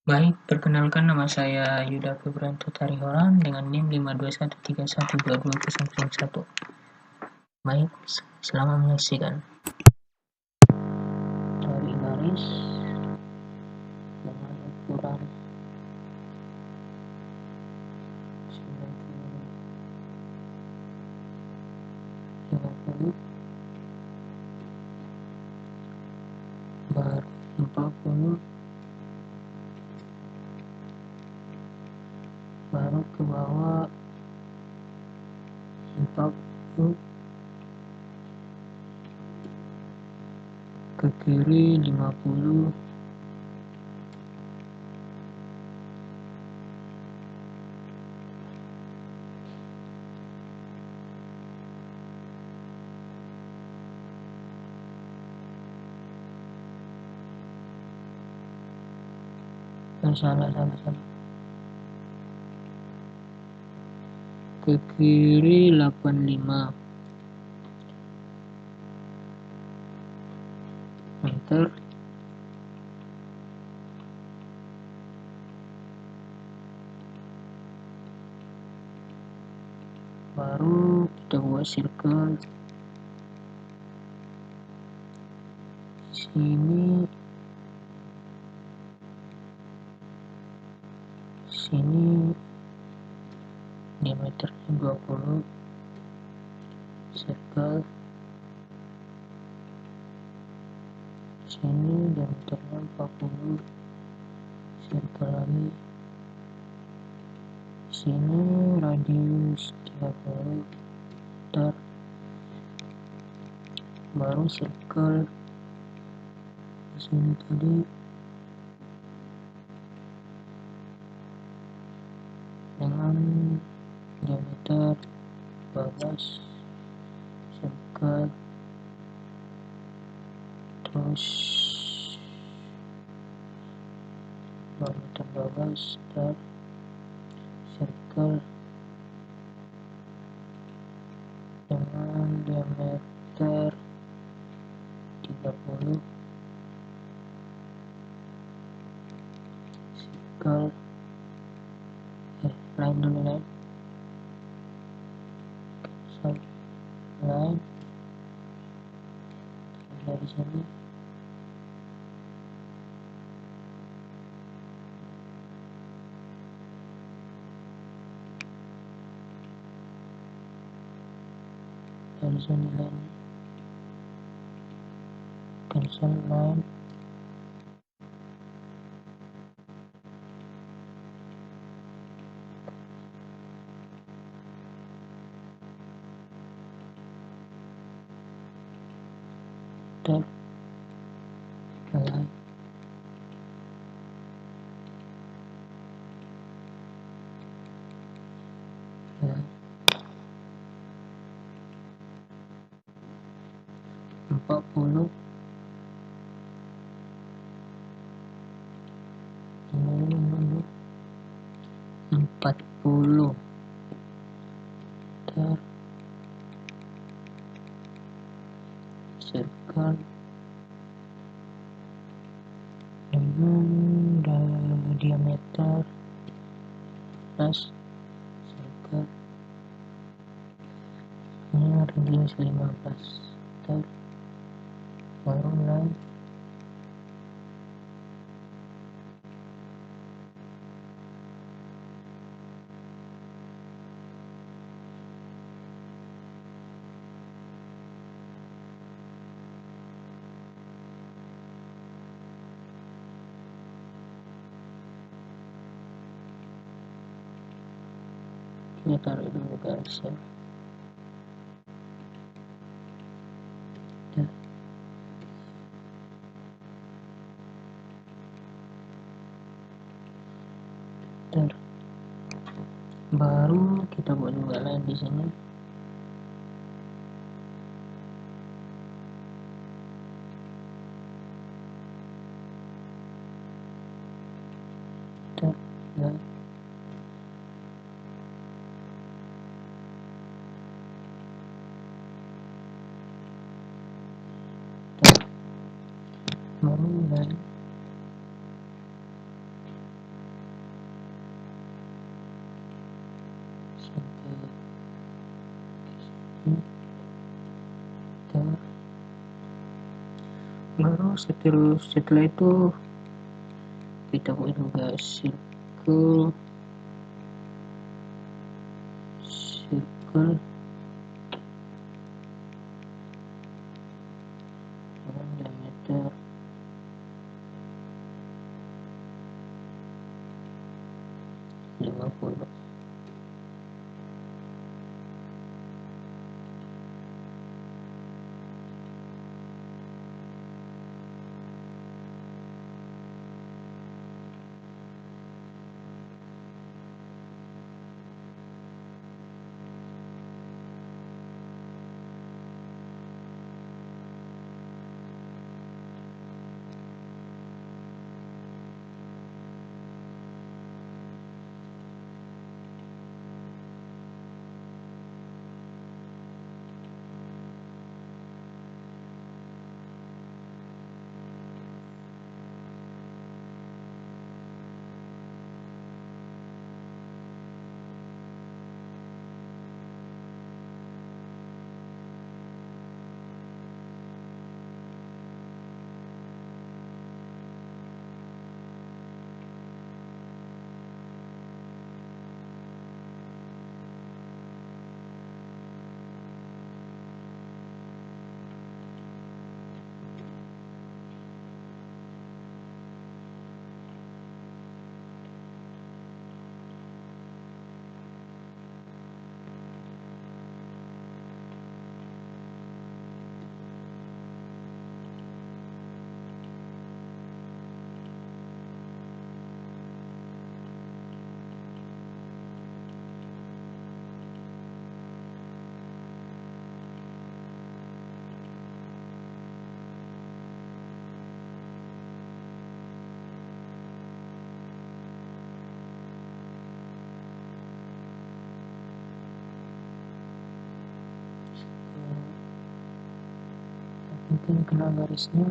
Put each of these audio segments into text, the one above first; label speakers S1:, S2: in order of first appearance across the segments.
S1: Baik, perkenalkan nama saya Yuda Febranto Tarihoran dengan NIM 521312201. Baik, selamat menyaksikan. Dari garis dengan ukuran 90, 50, baru 40, baru ke bawah 40, ke kiri 50, salah, ke kiri 85 meter, baru kita buat circle sini, diameternya 20, circle sini diameternya 40, circle lagi sini radius 30 meter, baru circle sini tadi dengan diameter 12, circle terus diameter 12 dan circle dengan diameter 30, circle line dulu, line dari sini line, cancel line, dan line, line 40, dulu 40 meter, circle dengan diameter plus, circle ini radius 15 meter, baru line kita taruh dulu garisnya. Baru kita buat juga line di sini. Line. Baru line diameter. Baru setelah itu kita buat juga circle dengan diameter 50. Mungkin kena garisnya.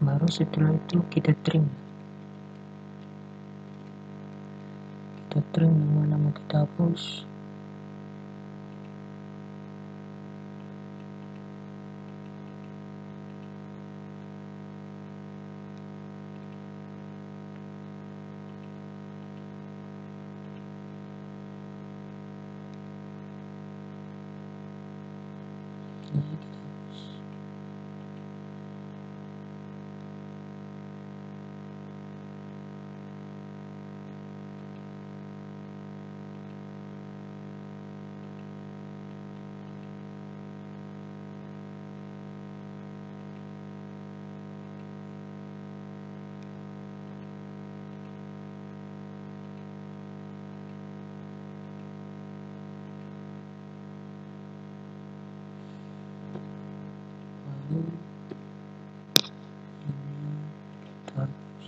S1: Baru setelah itu kita trim nama-nama kita hapus. Ini kita hapus. Lalu ini kita hapus.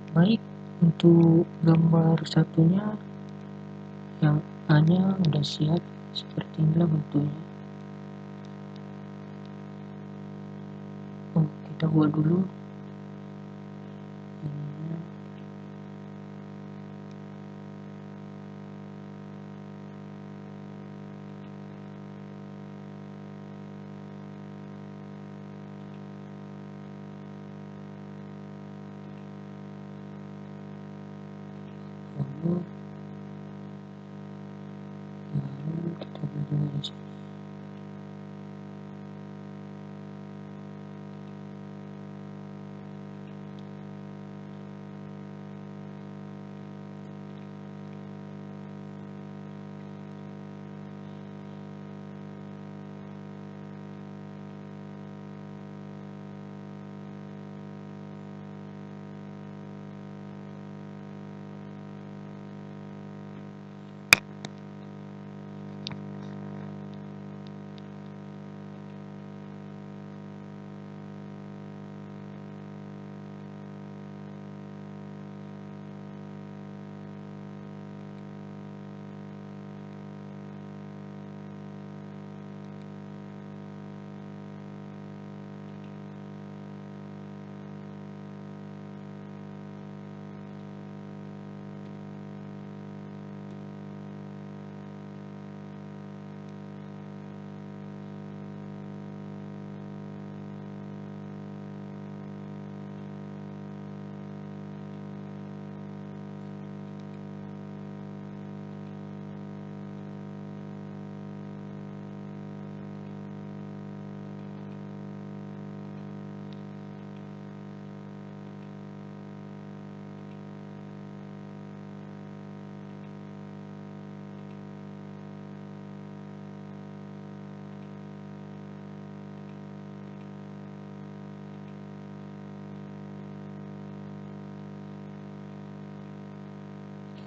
S1: Baik, untuk gambar satunya yang A nya udah siap, seperti inilah bentuknya. kita buat dulu. Lalu kita buat juga di sini.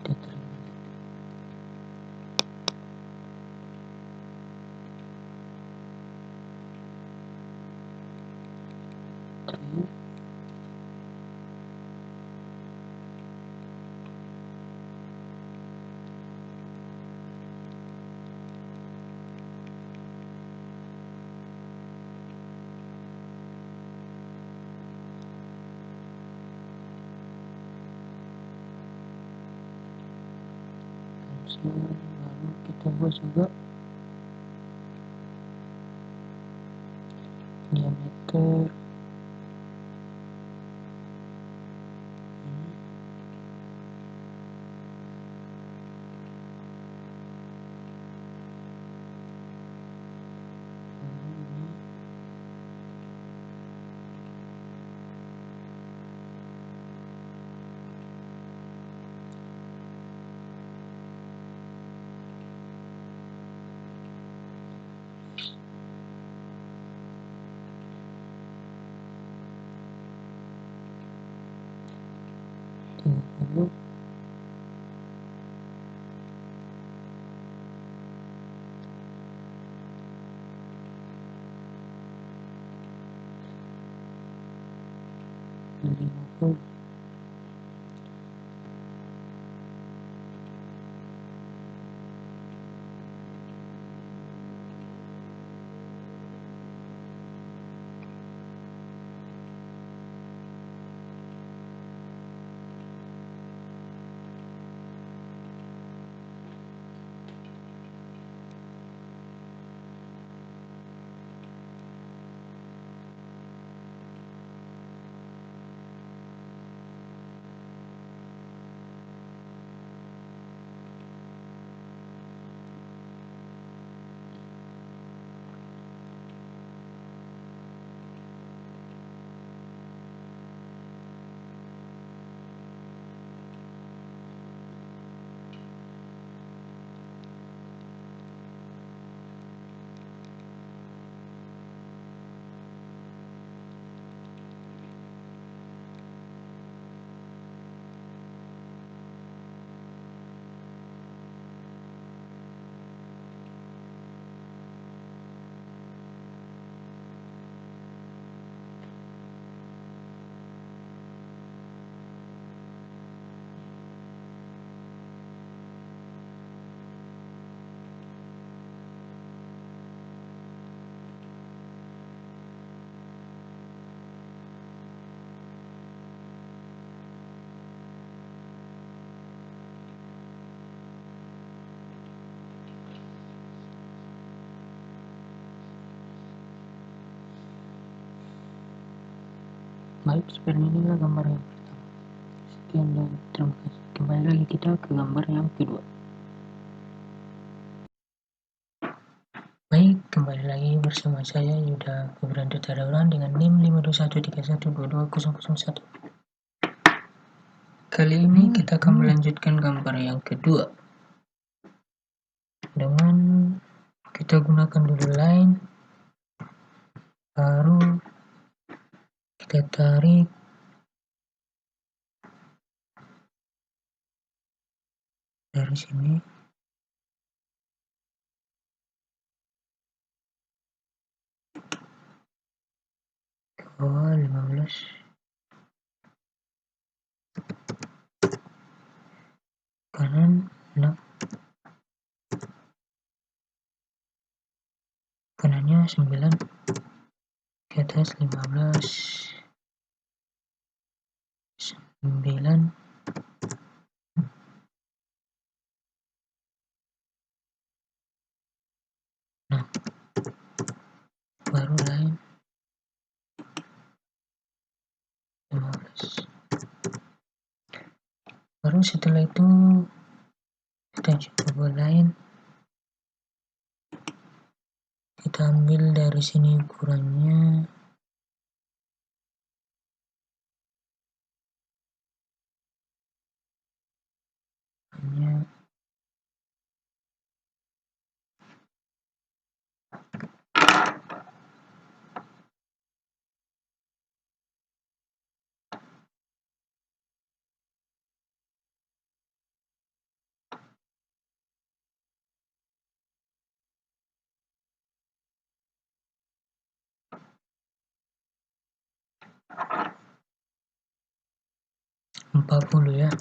S1: Kita terima. Terima. Lalu kita buat juga diameter ini. Lalu ini lalu puluh. Baik, seperti inilah gambar yang pertama. Sekian dan terima kasih. Kembali lagi kita ke gambar yang kedua. Baik, kembali lagi bersama saya Yuda Pebranto Tadauran dengan NIM 52131220001. Kali ini kita akan melanjutkan gambar yang kedua dengan kita gunakan dulu line, baru kita tarik dari sini ke bawah 15, kanan 6, kanannya 9, ke atas 15, 9, nah baru line 15. Baru setelah itu kita coba line, kita ambil dari sini ukurannya hanya 40 ya.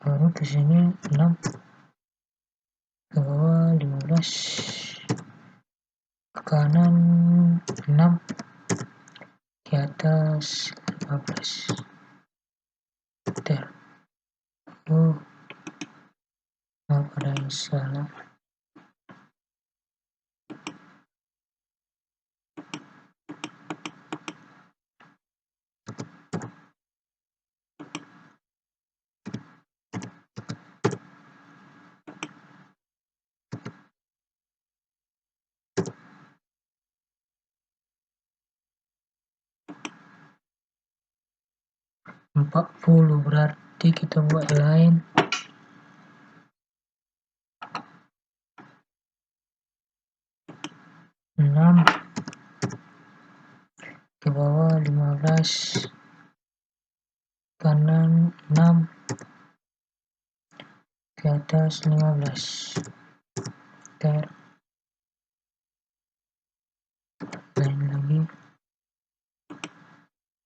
S1: Baru ke sini 6, ke bawah 15, ke kanan 6, ke atas 15. Ter. Oh, ada yang salah. Empat puluh berarti kita buat line 6, ke bawah 15, kanan 6, ke atas 15. Ter. Line lagi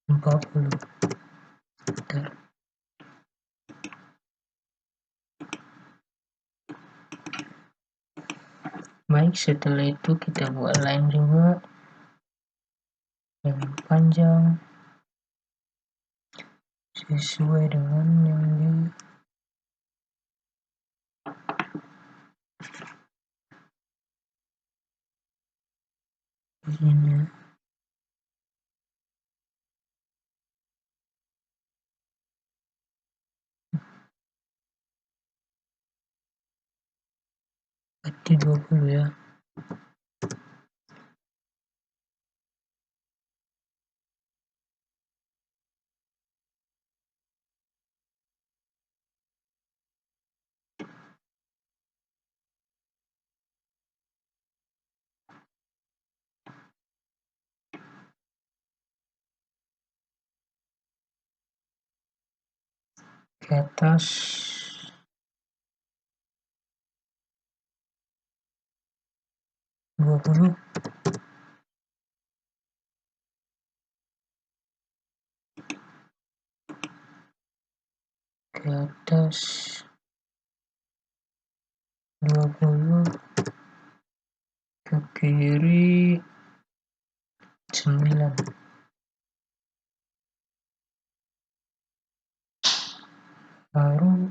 S1: 40. Ter. Baik, setelah itu kita buat line juga yang panjang sesuai dengan yang di sini. Berarti 20 ya. Ke atas 20, ke atas 20, ke kiri 9. Baru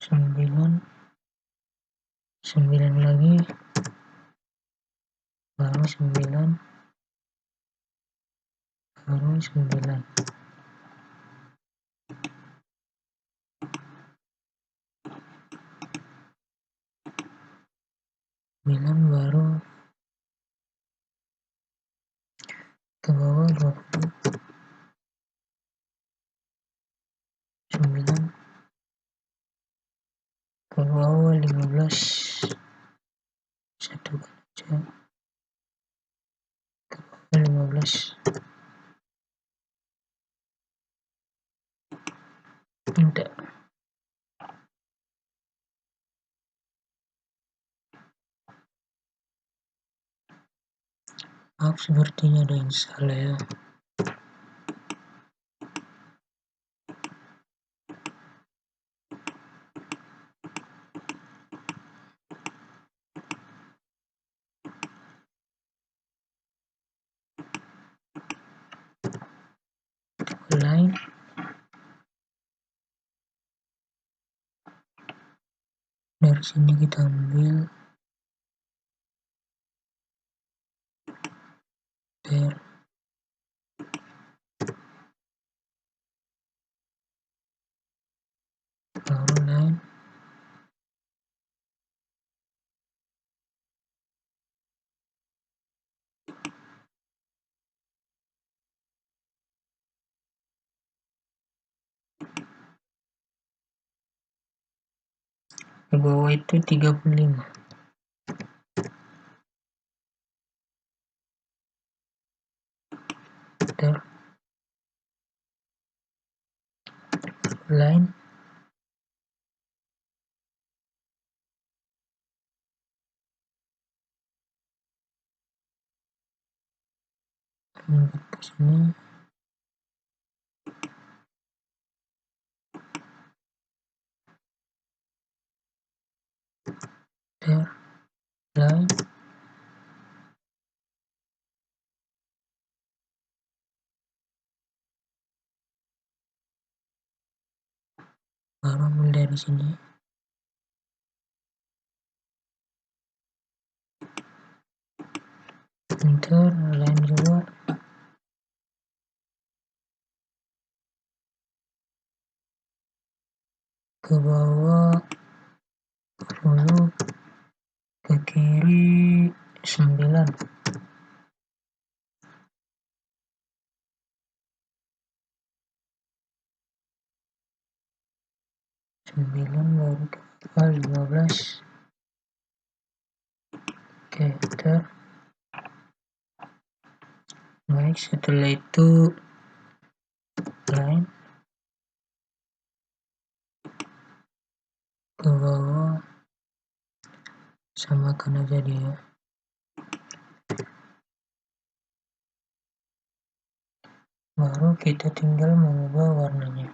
S1: 9 lagi, baru 9, baru 9. 9 baru ke bawah 20, 9 ke bawah 15, satu aja ke bawah 15, tidak, maaf sepertinya ada yang salah ya. Line dari sini kita ambil per baru line ke bawah itu 35. Ter line ke sini, ter line baru ambil dari sini, enter line juga ke bawah 10, ke kiri 9, 9 baru ke bawah 15. Oke, enter. Baik, setelah itu line ke bawah, samakan aja dia, baru kita tinggal mengubah warnanya.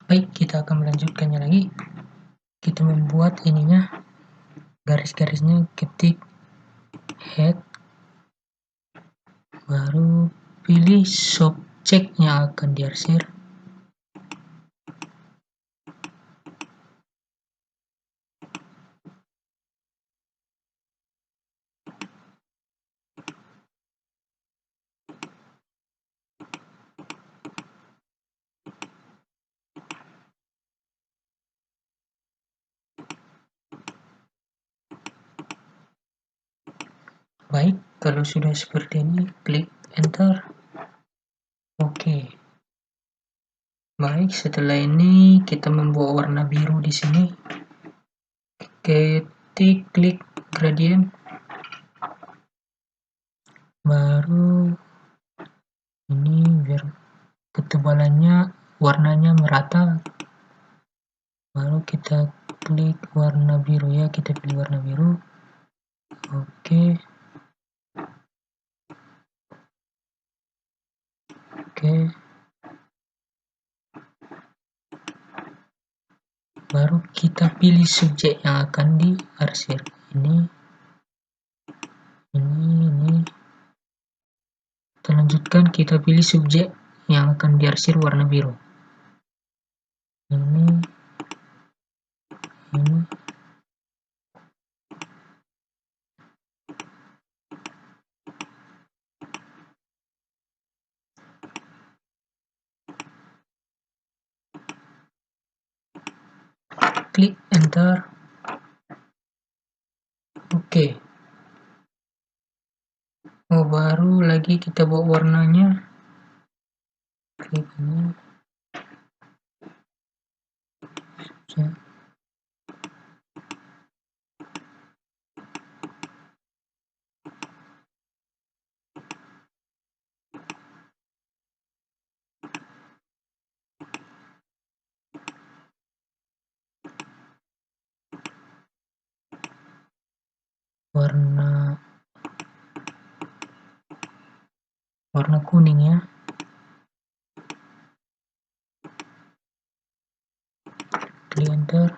S1: Baik, kita akan melanjutkannya lagi. Kita membuat ininya, garis-garisnya, ketik head, baru pilih subjek yang akan diarsir. Baik, kalau sudah seperti ini, klik enter. Oke. Baik, setelah ini kita membuat warna biru di sini. Ketik klik gradient, baru ini biar ketebalannya warnanya merata, baru kita klik warna biru ya, kita pilih warna biru. Oke, Baru kita pilih subjek yang akan diarsir. Ini. Kita lanjutkan, kita pilih subjek yang akan diarsir warna biru. Ini. Klik enter. Oke. Baru lagi kita buat warnanya. Klik ini. Warna kuning ya. Klik enter.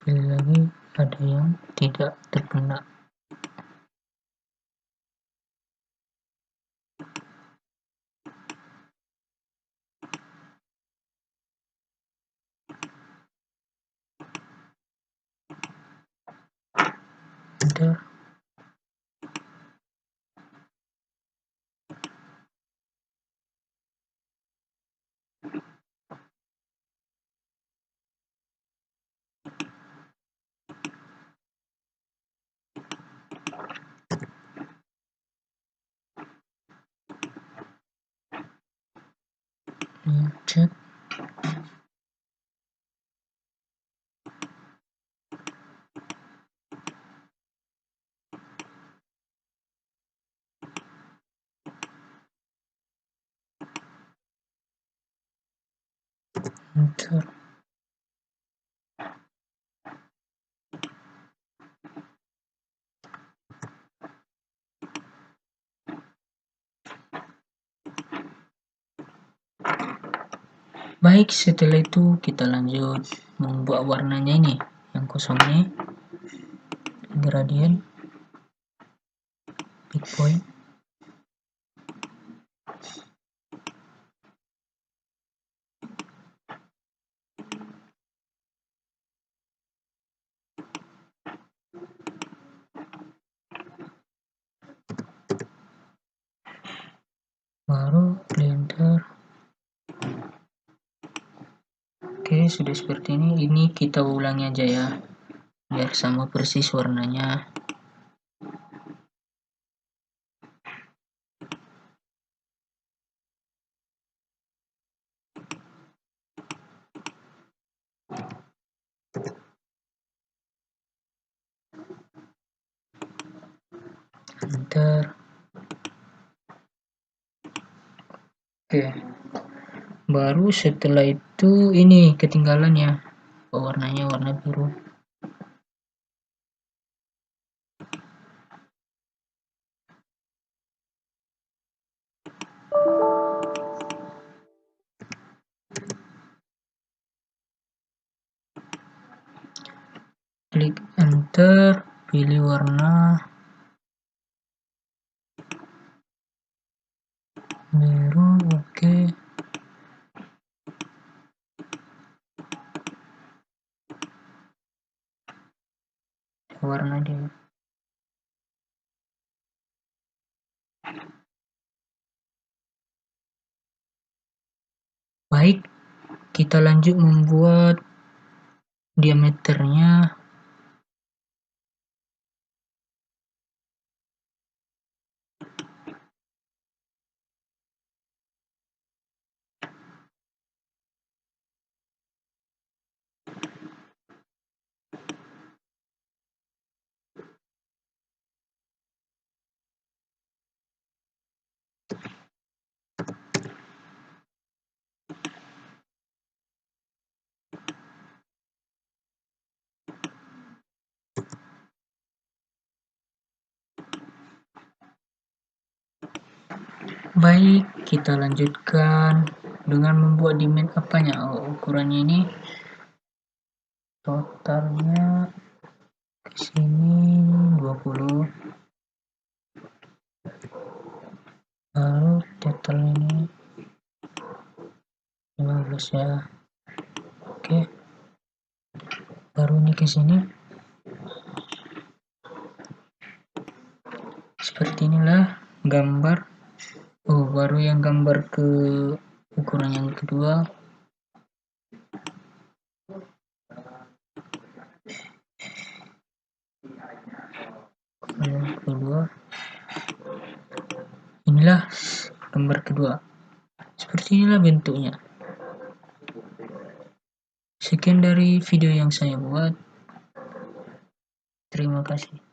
S1: Pilih lagi, ada yang tidak terkena. Enter. Cek. Enter. Baik, setelah itu kita lanjut membuat warnanya ini, yang kosong ini, gradient, big point. Baru enter. Oke, sudah seperti ini. Ini kita ulangi aja ya, biar sama persis warnanya. Enter. Oke. Baru setelah itu ini ketinggalan ya, warnanya warna biru. Klik enter, pilih warna biru. Oke. Warna dia. Baik, kita lanjut membuat diameternya. Baik, kita lanjutkan dengan membuat dimen apanya. Ukurannya ini totalnya ke sini 20, lalu total ini 15 ya. Oke, baru ini ke sini seperti inilah gambar. Baru yang gambar ke ukuran yang kedua. Yang kedua, inilah gambar kedua. Seperti inilah bentuknya. Sekian dari video yang saya buat. Terima kasih.